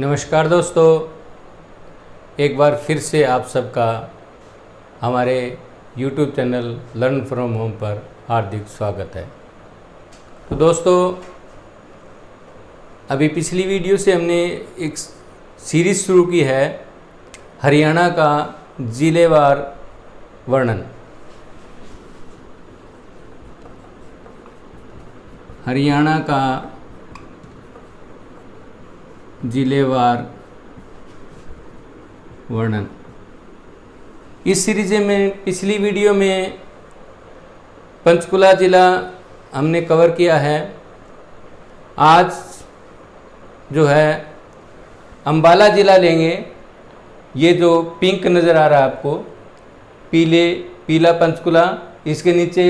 नमस्कार दोस्तों, एक बार फिर से आप सबका हमारे YouTube channel learn from home पर हार्दिक स्वागत है। तो दोस्तों, अभी पिछली वीडियो से हमने एक सीरीज़ शुरू की है हरियाणा का जिलेवार वर्णन। हरियाणा का जिलेवार वर्णन। इस सीरीज में पिछली वीडियो में पंचकुला ज़िला हमने कवर किया है। आज जो है अंबाला ज़िला लेंगे। ये जो पिंक नज़र आ रहा है आपको, पीला पंचकुला, इसके नीचे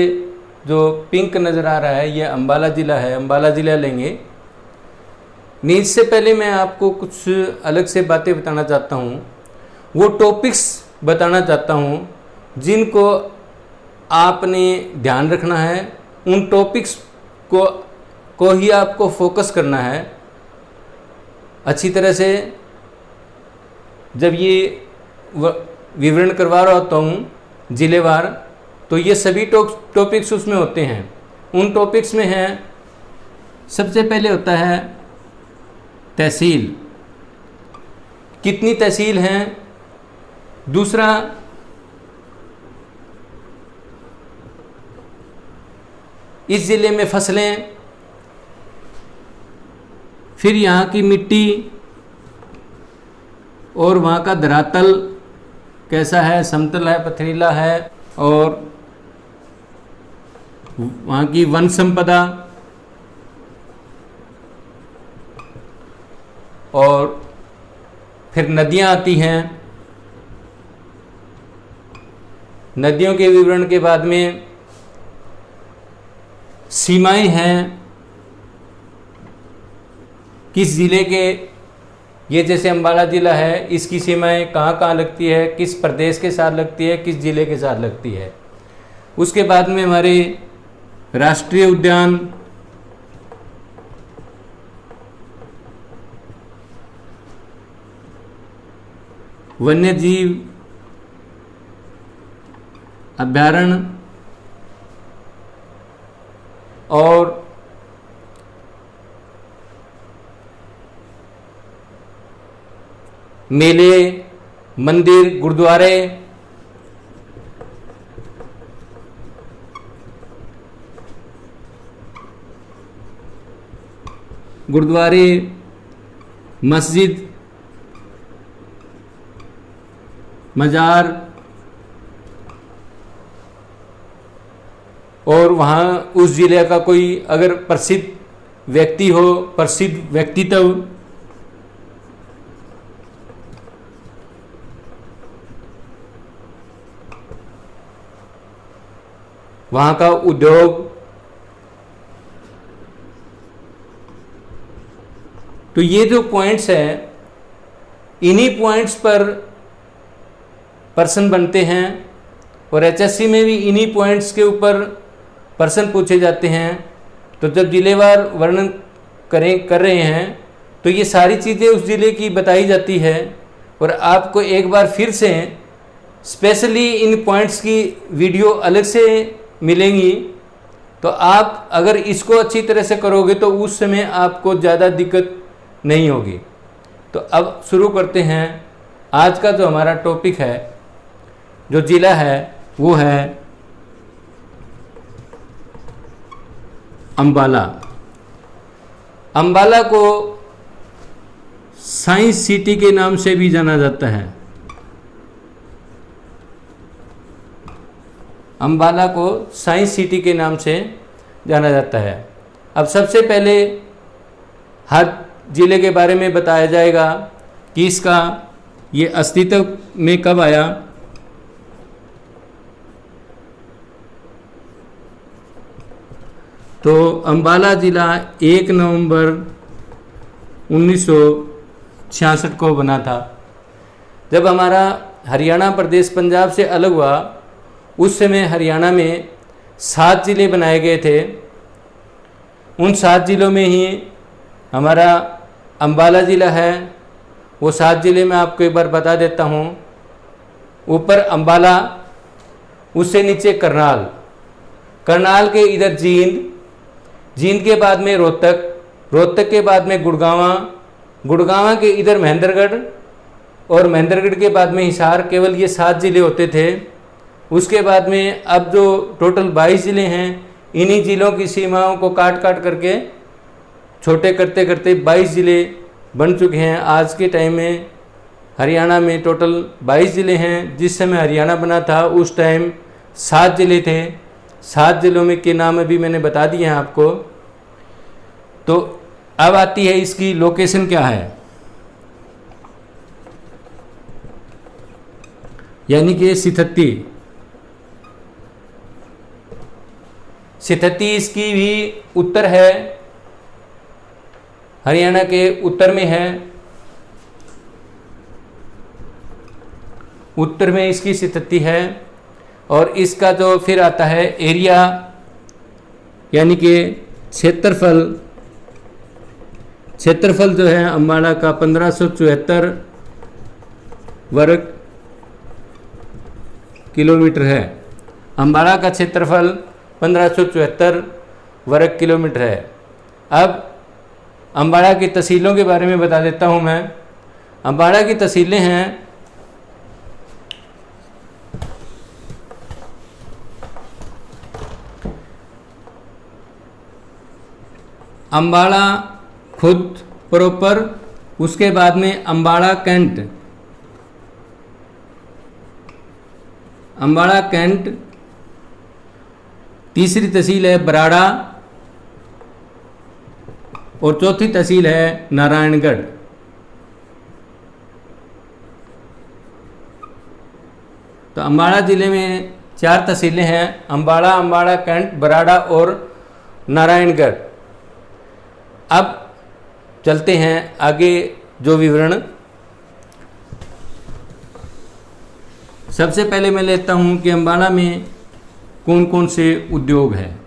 जो पिंक नज़र आ रहा है ये अंबाला ज़िला है। अंबाला ज़िला लेंगे। नीच से पहले मैं आपको कुछ अलग से बातें बताना चाहता हूँ, वो टॉपिक्स बताना चाहता हूँ जिनको आपने ध्यान रखना है। उन टॉपिक्स को ही आपको फोकस करना है अच्छी तरह से। जब ये विवरण करवा रहा होता हूँ जिलेवार, तो ये सभी टॉपिक्स उसमें होते हैं। उन टॉपिक्स में है, सबसे पहले होता है तहसील, कितनी तहसील हैं। दूसरा इस ज़िले में फसलें, फिर यहाँ की मिट्टी और वहाँ का धरातल कैसा है, समतल है, पथरीला है, और वहाँ की वन संपदा, और फिर नदियाँ आती हैं। नदियों के विवरण के बाद में सीमाएं हैं, किस ज़िले के, ये जैसे अंबाला ज़िला है, इसकी सीमाएं कहाँ कहाँ लगती है, किस प्रदेश के साथ लगती है, किस ज़िले के साथ लगती है। उसके बाद में हमारे राष्ट्रीय उद्यान, वन्य जीव अभयारण्य और मेले, मंदिर, गुरुद्वारे, मस्जिद, मज़ार, और वहाँ उस ज़िले का कोई अगर प्रसिद्ध व्यक्ति हो, प्रसिद्ध व्यक्तित्व, वहाँ का उद्योग। तो ये जो पॉइंट्स हैं, इन्हीं पॉइंट्स पर प्रश्न बनते हैं, और एचएससी में भी इन्हीं पॉइंट्स के ऊपर प्रश्न पूछे जाते हैं। तो जब जिलेवार वर्णन कर रहे हैं तो ये सारी चीज़ें उस ज़िले की बताई जाती है, और आपको एक बार फिर से स्पेशली इन पॉइंट्स की वीडियो अलग से मिलेंगी। तो आप अगर इसको अच्छी तरह से करोगे तो उस समय आपको ज़्यादा दिक्कत नहीं होगी। तो अब शुरू करते हैं। आज का जो हमारा टॉपिक है, जो ज़िला है, वो है अंबाला। अंबाला को साइंस सिटी के नाम से भी जाना जाता है। अंबाला को साइंस सिटी के नाम से जाना जाता है। अब सबसे पहले हर ज़िले के बारे में बताया जाएगा कि इसका ये अस्तित्व में कब आया। तो अंबाला ज़िला 1 नवंबर 1966 को बना था। जब हमारा हरियाणा प्रदेश पंजाब से अलग हुआ, उस समय हरियाणा में 7 ज़िले बनाए गए थे। उन 7 ज़िलों में ही हमारा अंबाला ज़िला है, वो 7 ज़िले मैं आपको एक बार बता देता हूँ। ऊपर अंबाला, उससे नीचे करनाल, करनाल के इधर जींद, जींद के बाद में रोहतक, रोहतक के बाद में गुड़गांवा, गुड़गांवा के इधर महेंद्रगढ़ और महेंद्रगढ़ के बाद में हिसार। केवल ये 7 ज़िले होते थे। उसके बाद में अब जो टोटल 22 ज़िले हैं, इन्हीं ज़िलों की सीमाओं को काट काट करके छोटे करते करते 22 ज़िले बन चुके हैं। आज के टाइम में हरियाणा में टोटल 22 ज़िले हैं। जिस समय हरियाणा बना था उस टाइम 7 ज़िले थे। 7 ज़िलों में के नाम अभी मैंने बता दिए हैं आपको। तो अब आती है इसकी लोकेशन क्या है, यानी कि सिथत्ती। सिथत्ती इसकी भी उत्तर है, हरियाणा के उत्तर में है। उत्तर में इसकी सिथत्ती है। और इसका जो फिर आता है एरिया, यानी कि क्षेत्रफल, क्षेत्रफल जो है अम्बाला का 1574 वर्ग किलोमीटर है। अम्बाला का क्षेत्रफल 1574 वर्ग किलोमीटर है। अब अम्बाला की तहसीलों के बारे में बता देता हूँ मैं। अम्बाला की तहसीलें हैं अम्बाला खुद प्रॉपर, उसके बाद में अम्बाला कैंट, अम्बाला कैंट, तीसरी तहसील है बराड़ा और चौथी तहसील है नारायणगढ़। तो अम्बाला ज़िले में 4 तहसीलें हैं, अम्बाला, अम्बाला कैंट, बराड़ा और नारायणगढ़। अब चलते हैं आगे जो विवरण। सबसे पहले मैं लेता हूं कि अम्बाला में कौन कौन से उद्योग हैं,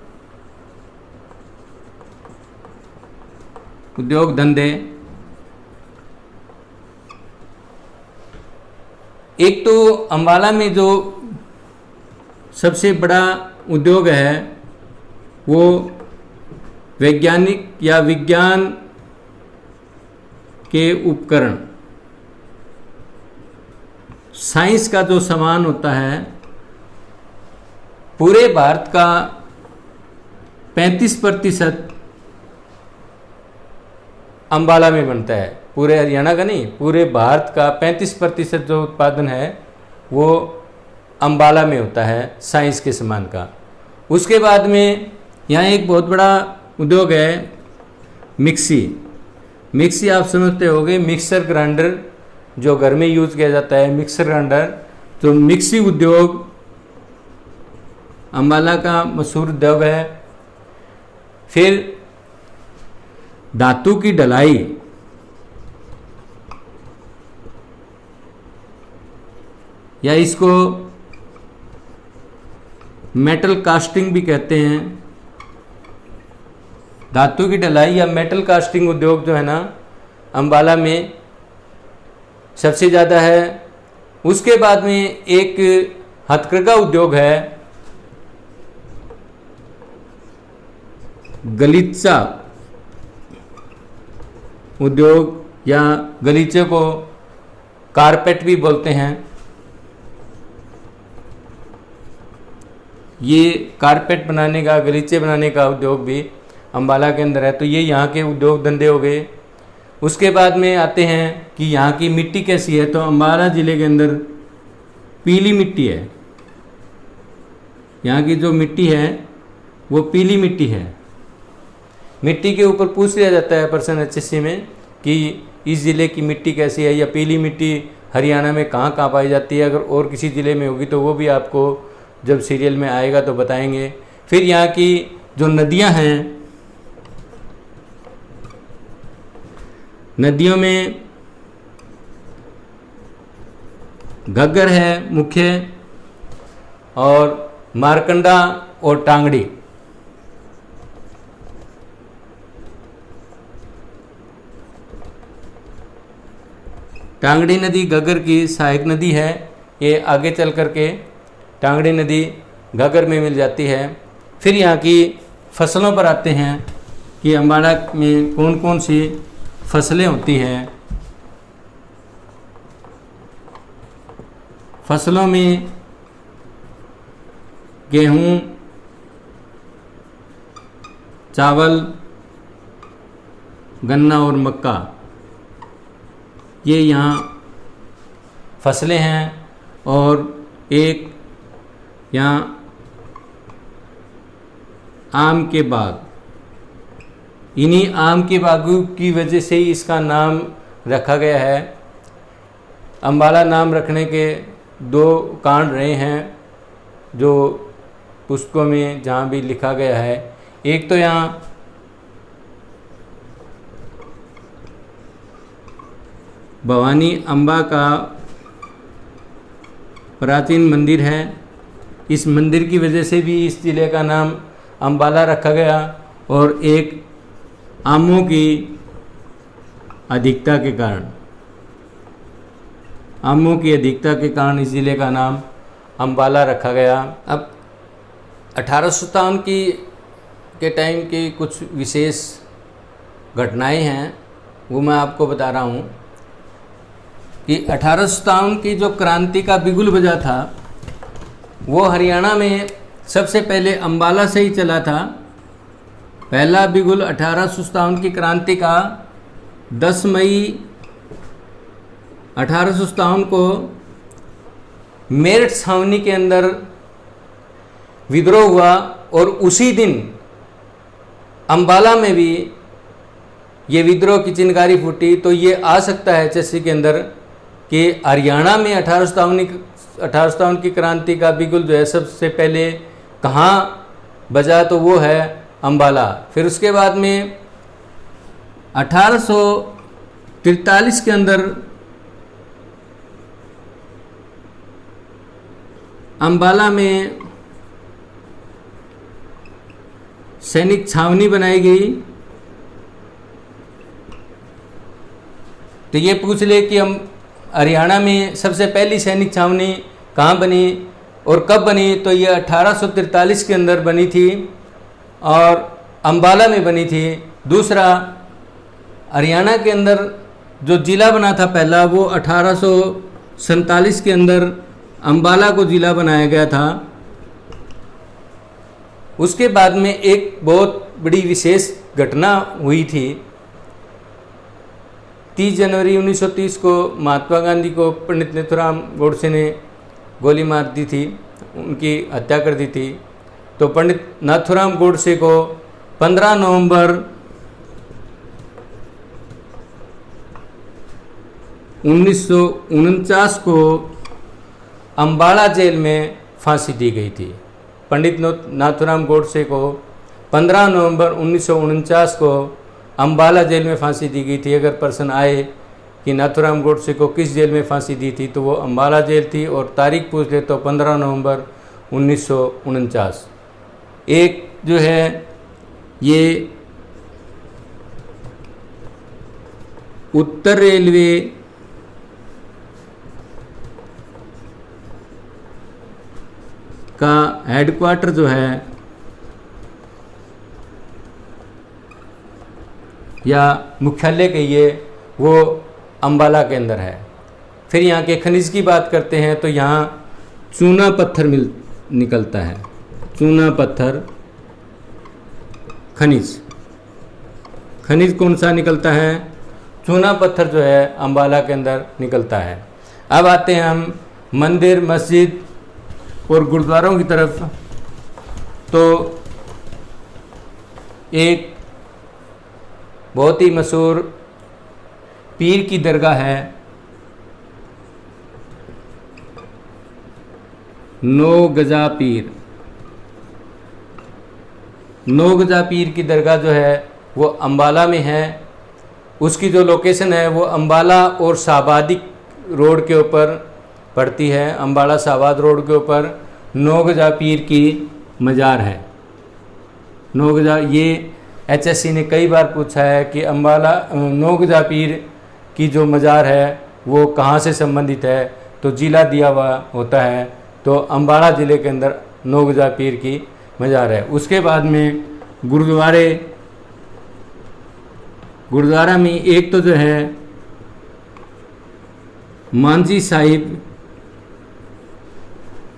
उद्योग धंधे। एक तो अम्बाला में जो सबसे बड़ा उद्योग है वो वैज्ञानिक या विज्ञान के उपकरण, साइंस का जो सामान होता है। पूरे भारत का 35% अम्बाला में बनता है। पूरे हरियाणा का नहीं, पूरे भारत का 35% जो उत्पादन है वो अम्बाला में होता है साइंस के सामान का। उसके बाद में यहाँ एक बहुत बड़ा उद्योग है मिक्सी। मिक्सी आप समझते होंगे, मिक्सर ग्राइंडर जो घर में यूज़ किया जाता है, मिक्सर ग्राइंडर। तो मिक्सी उद्योग अम्बाला का मशहूर उद्योग है। फिर धातु की ढलाई, या इसको मेटल कास्टिंग भी कहते हैं। धातु की ढलाई या मेटल कास्टिंग उद्योग जो है ना अम्बाला में सबसे ज़्यादा है। उसके बाद में एक हथकरघा उद्योग है, गलीचा उद्योग, या गलीचे को कारपेट भी बोलते हैं। ये कारपेट बनाने का, गलीचे बनाने का उद्योग भी अम्बाला के अंदर है। तो ये यहाँ के उद्योग धंधे हो गए। उसके बाद में आते हैं कि यहाँ की मिट्टी कैसी है। तो अम्बाला ज़िले के अंदर पीली मिट्टी है। यहाँ की जो मिट्टी है वो पीली मिट्टी है। मिट्टी के ऊपर पूछ लिया जाता है पर्सन HSC में कि इस ज़िले की मिट्टी कैसी है, या पीली मिट्टी हरियाणा में कहाँ कहाँ पाई जाती है। अगर और किसी ज़िले में होगी तो वो भी आपको जब सीरियल में आएगा तो बताएंगे। फिर यहाँ की जो नदियाँ हैं, नदियों में घग्गर है मुख्य, और मारकंडा और टांगड़ी। टांगड़ी नदी घग्गर की सहायक नदी है। ये आगे चल कर के टांगड़ी नदी घग्गर में मिल जाती है। फिर यहाँ की फसलों पर आते हैं कि अम्बाला में कौन कौन सी फसलें होती हैं। फसलों में गेहूँ, चावल, गन्ना और मक्का, ये यहाँ फसलें हैं। और एक यहाँ आम के बाग, इन्हीं आम के बागों की वजह से ही इसका नाम रखा गया है। अम्बाला नाम रखने के दो कारण रहे हैं जो पुस्तकों में जहाँ भी लिखा गया है। एक तो यहाँ भवानी अम्बा का प्राचीन मंदिर है। इस मंदिर की वजह से भी इस ज़िले का नाम अम्बाला रखा गया। और एक आमों की अधिकता के कारण, आमों की अधिकता के कारण इस ज़िले का नाम अम्बाला रखा गया। अब 1857 के टाइम की कुछ विशेष घटनाएं हैं, वो मैं आपको बता रहा हूँ कि 1857 की जो क्रांति का बिगुल बजा था वो हरियाणा में सबसे पहले अम्बाला से ही चला था। पहला बिगुल 1857 की क्रांति का 10 मई 1857 को मेरठ छावनी के अंदर विद्रोह हुआ। और उसी दिन अम्बाला में भी ये विद्रोह की चिंगारी फूटी। तो ये आ सकता है चस्सी के अंदर कि हरियाणा में 1857 की क्रांति का बिगुल जो है सबसे पहले कहाँ बजा, तो वो है अम्बाला। फिर उसके बाद में 1843 के अंदर अम्बाला में सैनिक छावनी बनाई गई। तो ये पूछ ले कि हम हरियाणा में सबसे पहली सैनिक छावनी कहाँ बनी और कब बनी, तो ये 1843 के अंदर बनी थी और अम्बाला में बनी थी। दूसरा, हरियाणा के अंदर जो ज़िला बना था पहला, वो 1847 के अंदर अम्बाला को ज़िला बनाया गया था। उसके बाद में एक बहुत बड़ी विशेष घटना हुई थी। 30 जनवरी 1930 को महात्मा गांधी को पंडित नेथुराम गोडसे ने गोली मार दी थी, उनकी हत्या कर दी थी। तो पंडित नाथुराम गोडसे को 15 नवंबर 1949 को अम्बाला जेल में फांसी दी गई थी। पंडित नाथुराम गोडसे को 15 नवंबर 1949 को अम्बाला जेल में फांसी दी गई थी। अगर प्रश्न आए कि नाथुराम गोडसे को किस जेल में फांसी दी थी, तो वो अम्बाला जेल थी। और तारीख पूछ ले तो 15 नवंबर 1949। एक जो है ये उत्तर रेलवे का हेडक्वार्टर जो है या मुख्यालय कहिए, वो अम्बाला के अंदर है। फिर यहाँ के खनिज की बात करते हैं तो यहाँ चूना पत्थर निकलता है। चूना पत्थर खनिज कौन सा निकलता है? चूना पत्थर जो है अम्बाला के अंदर निकलता है। अब आते हैं हम मंदिर, मस्जिद और गुरुद्वारों की तरफ। तो एक बहुत ही मशहूर पीर की दरगाह है, नौ गजा पीर। नौ गजा पीर की दरगाह जो है वो अम्बाला में है। उसकी जो लोकेशन है वो अम्बाला और शाहबादी रोड के ऊपर पड़ती है। अम्बाला शाहबाद रोड के ऊपर नौ गजा पीर की मज़ार है। नौ गजा, ये HSC ने कई बार पूछा है कि अम्बाला नौ गजा पीर की जो मज़ार है वो कहाँ से संबंधित है, तो जिला दिया हुआ होता है, तो अम्बाला ज़िले के अंदर नौगजा पीर की मज़ार है। उसके बाद में गुरुद्वारा में एक तो जो है मांझी साहिब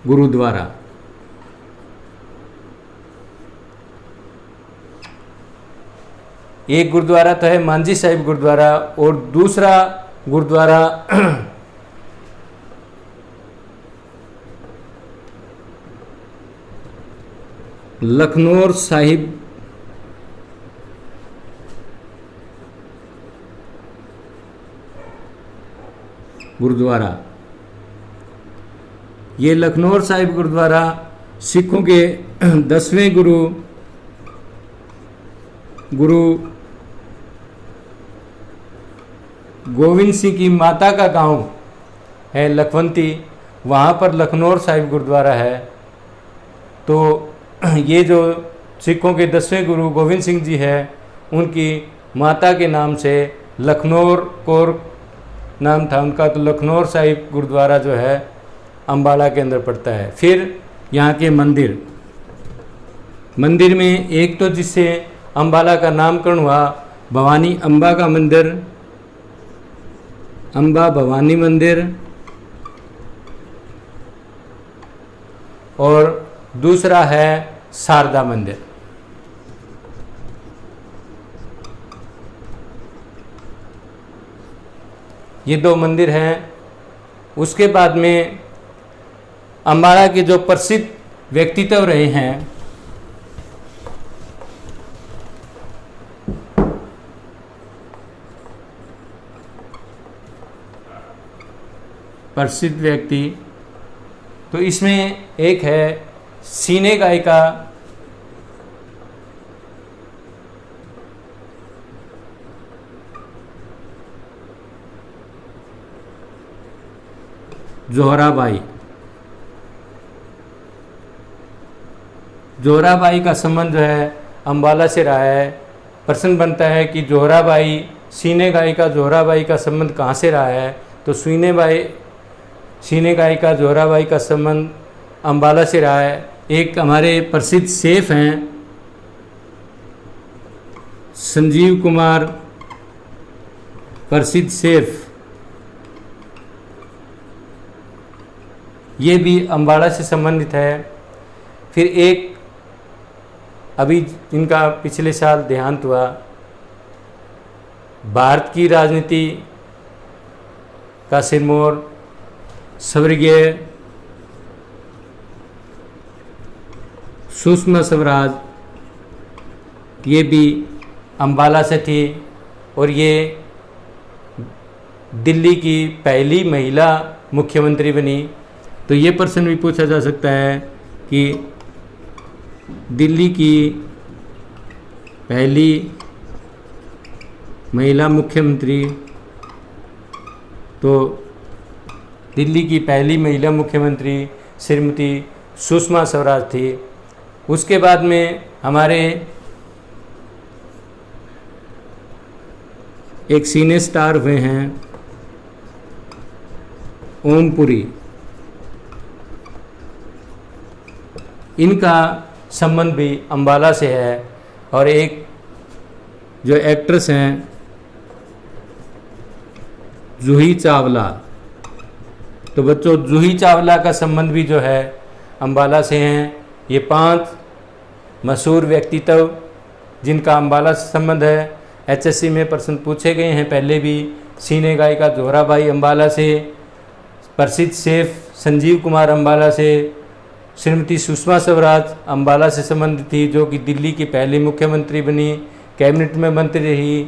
गुरुद्वारा, एक गुरुद्वारा तो है मांझी साहिब गुरुद्वारा, और दूसरा गुरुद्वारा लखनौर साहिब गुरुद्वारा। ये लखनौर साहिब गुरुद्वारा सिखों के 10वें गुरु गोविंद सिंह की माता का गांव है लखवंती, वहाँ पर लखनौर साहिब गुरुद्वारा है। तो ये जो सिखों के 10वें गुरु गोविंद सिंह जी है, उनकी माता के नाम से लखनौर कौर नाम था उनका, तो लखनौर साहिब गुरुद्वारा जो है अम्बाला के अंदर पड़ता है। फिर यहाँ के मंदिर में एक तो जिससे अम्बाला का नामकरण हुआ, भवानी अम्बा का मंदिर, अम्बा भवानी मंदिर, और दूसरा है शारदा मंदिर। ये दो मंदिर हैं। उसके बाद में अम्बाला के जो प्रसिद्ध व्यक्तित्व रहे हैं, प्रसिद्ध व्यक्ति, तो इसमें एक है सिने गायिका जोहराबाई। जोहराबाई का संबंध जो है अम्बाला से रहा है। प्रश्न बनता है कि जोहराबाई, सिने गायिका जोहराबाई का संबंध कहाँ से रहा है, तो सिने गायिका जोहराबाई का संबंध अम्बाला से रहा है। एक हमारे प्रसिद्ध शेफ हैं संजीव कुमार, प्रसिद्ध शेफ, ये भी अम्बाला से संबंधित है। फिर एक अभी इनका पिछले साल देहांत हुआ, भारत की राजनीति का सिरमौर स्वर्गीय सुषमा स्वराज, ये भी अम्बाला से थी, और ये दिल्ली की पहली महिला मुख्यमंत्री बनी। तो ये प्रश्न भी पूछा जा सकता है कि दिल्ली की पहली महिला मुख्यमंत्री, तो दिल्ली की पहली महिला मुख्यमंत्री श्रीमती सुषमा स्वराज थी। उसके बाद में हमारे एक सिने स्टार हुए हैं ओमपुरी, इनका संबंध भी अम्बाला से है। और एक जो एक्ट्रेस हैं जूही चावला, तो बच्चों जूही चावला का संबंध भी जो है अम्बाला से हैं। ये 5 मशहूर व्यक्तित्व जिनका अम्बाला से संबंध है। एचएससी में प्रश्न पूछे गए हैं पहले भी। सिने गायिका जोहराबाई अम्बाला से, प्रसिद्ध शेफ संजीव कुमार अम्बाला से, श्रीमती सुषमा स्वराज अम्बाला से संबंधित थी, जो कि दिल्ली की पहली मुख्यमंत्री बनी, कैबिनेट में मंत्री रही।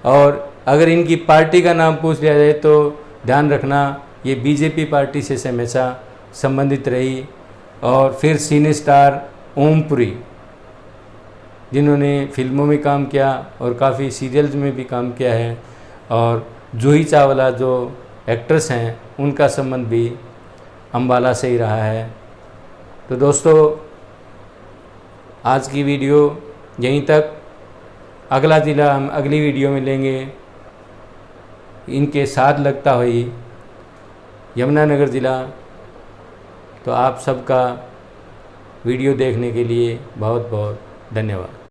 और अगर इनकी पार्टी का नाम पूछ लिया जाए तो ध्यान रखना ये बीजेपी पार्टी से हमेशा संबंधित रही। और फिर सिने स्टार ओमपुरी, जिन्होंने फिल्मों में काम किया और काफ़ी सीरियल्स में भी काम किया है। और जूही चावला जो एक्ट्रेस हैं, उनका संबंध भी अम्बाला से ही रहा है। तो दोस्तों, आज की वीडियो यहीं तक। अगला ज़िला हम अगली वीडियो में लेंगे। इनके साथ लगता हुई यमुनानगर ज़िला। तो आप सबका वीडियो देखने के लिए बहुत बहुत धन्यवाद।